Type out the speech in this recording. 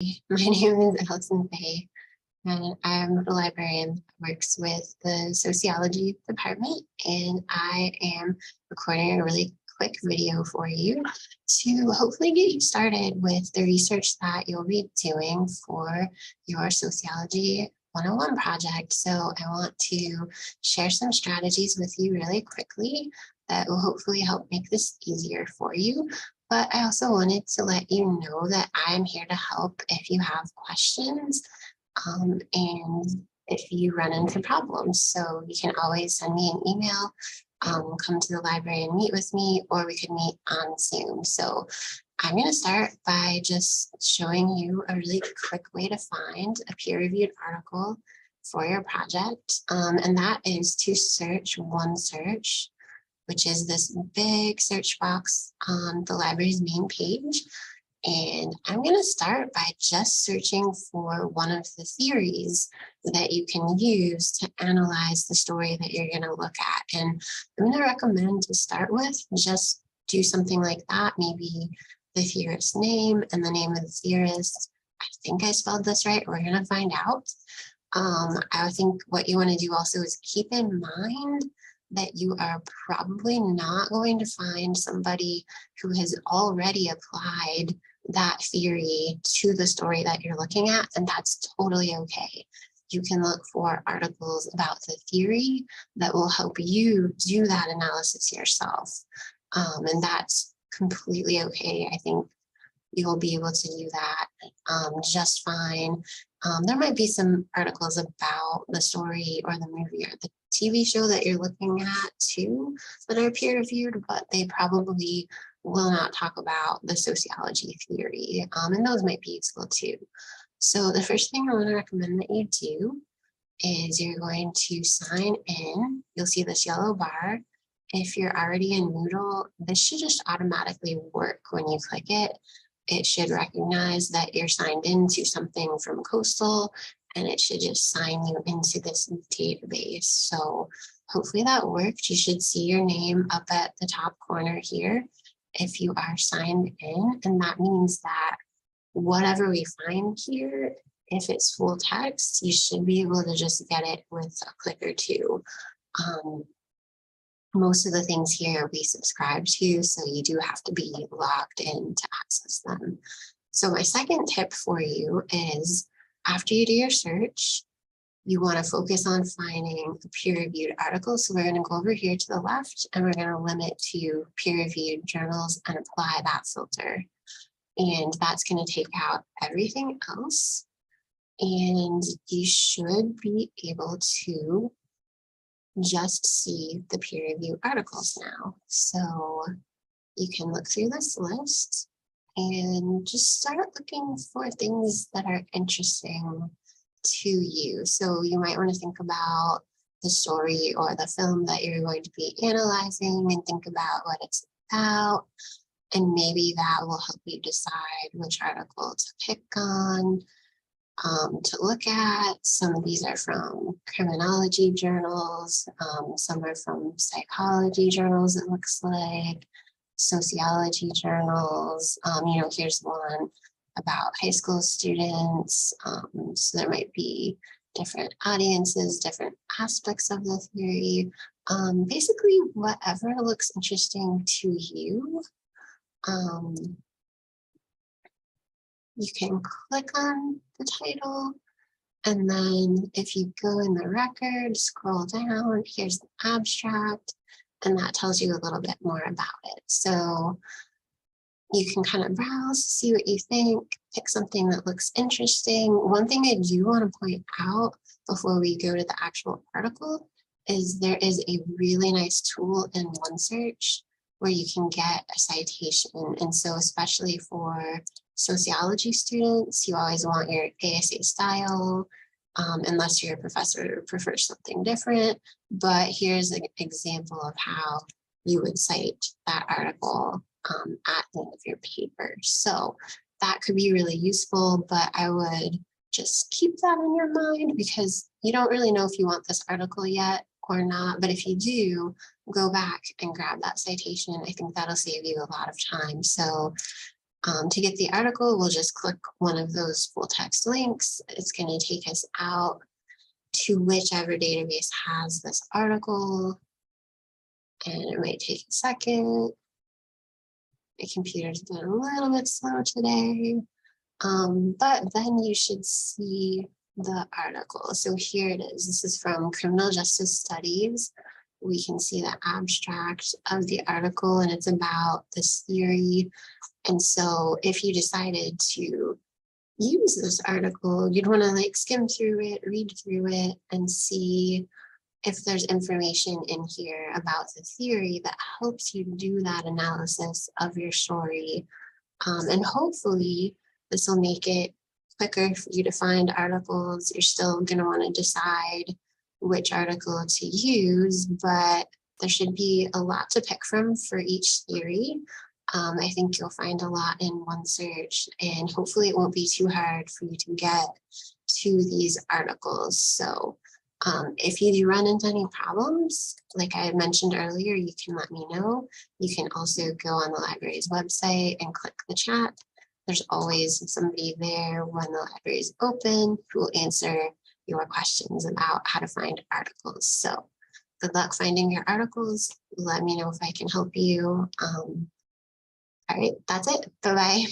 My name is Allison Faye, and I'm a librarian that works with the Sociology department, and I am recording a really quick video for you to hopefully get you started with the research that you'll be doing for your Sociology 101 project. So I want to share some strategies with you really quickly that will hopefully help make this easier for you. But I also wanted to let you know that I'm here to help if you have questions and if you run into problems. So you can always send me an email, come to the library and meet with me, or we could meet on Zoom. So I'm going to start by just showing you a really quick way to find a peer-reviewed article for your project. And that is to search OneSearch, which is this big search box on the library's main page. And I'm going to start by just searching for one of the theories that you can use to analyze the story that you're going to look at. And I'm going to recommend to start with, just do something like that. Maybe the theorist's name and the name of the theorist. I think I spelled this right. We're going to find out. I think what you want to do also is keep in mind that you are probably not going to find somebody who has already applied that theory to the story that you're looking at, and that's totally okay. You can look for articles about the theory that will help you do that analysis yourself, and that's completely okay. I think you'll be able to do that just fine. There might be some articles about the story or the movie or the TV show that you're looking at too that are peer-reviewed, but they probably will not talk about the sociology theory, and those might be useful too. So the first thing I want to recommend that you do is you're going to sign in. You'll see this yellow bar. If you're already in Moodle, this should just automatically work when you click it. It should recognize that you're signed into something from Coastal, and it should just sign you into this database. So hopefully that worked. You should see your name up at the top corner here if you are signed in, and that means that whatever we find here, if it's full text, you should be able to just get it with a click or two. Most of the things here we subscribe to, so you do have to be logged in to access them. So my second tip for you is, after you do your search, you want to focus on finding a peer-reviewed article. So we're going to go over here to the left, and we're going to limit to peer-reviewed journals and apply that filter. And that's going to take out everything else. And you should be able to just see the peer review articles now. So you can look through this list and just start looking for things that are interesting to you. So you might want to think about the story or the film that you're going to be analyzing and think about what it's about. And maybe that will help you decide which article to pick on. To look at. Some of these are from criminology journals, some are from psychology journals, it looks like, sociology journals. Here's one about high school students. So there might be different audiences, different aspects of the theory. Basically, whatever looks interesting to you. You can click on the title, and then if you go in the record, scroll down, here's the abstract, and that tells you a little bit more about it. So you can kind of browse, see what you think, pick something that looks interesting. One thing I do want to point out before we go to the actual article is there is a really nice tool in OneSearch where you can get a citation. And so especially for sociology students, you always want your ASA style, unless your professor prefers something different. But here's an example of how you would cite that article at the end of your paper. So that could be really useful, but I would just keep that in your mind because you don't really know if you want this article yet or not. But if you do, go back and grab that citation. I think that'll save you a lot of time. So To get the article, we'll just click one of those full text links. It's going to take us out to whichever database has this article, and it might take a second. My computer's been a little bit slow today, but then you should see the article. So here it is. This is from Criminal Justice Studies. We can see the abstract of the article, and it's about this theory. And so if you decided to use this article, you'd want to like skim through it, read through it, and see if there's information in here about the theory that helps you do that analysis of your story. And hopefully this will make it quicker for you to find articles. You're still going to want to decide which article to use, but there should be a lot to pick from for each theory. I think you'll find a lot in one search, and hopefully it won't be too hard for you to get to these articles. So if you do run into any problems, like I mentioned earlier, you can let me know. You can also go on the library's website and click the chat. There's always somebody there when the library is open who will answer your questions about how to find articles. So good luck finding your articles. Let me know if I can help you. All right, that's it. Bye-bye.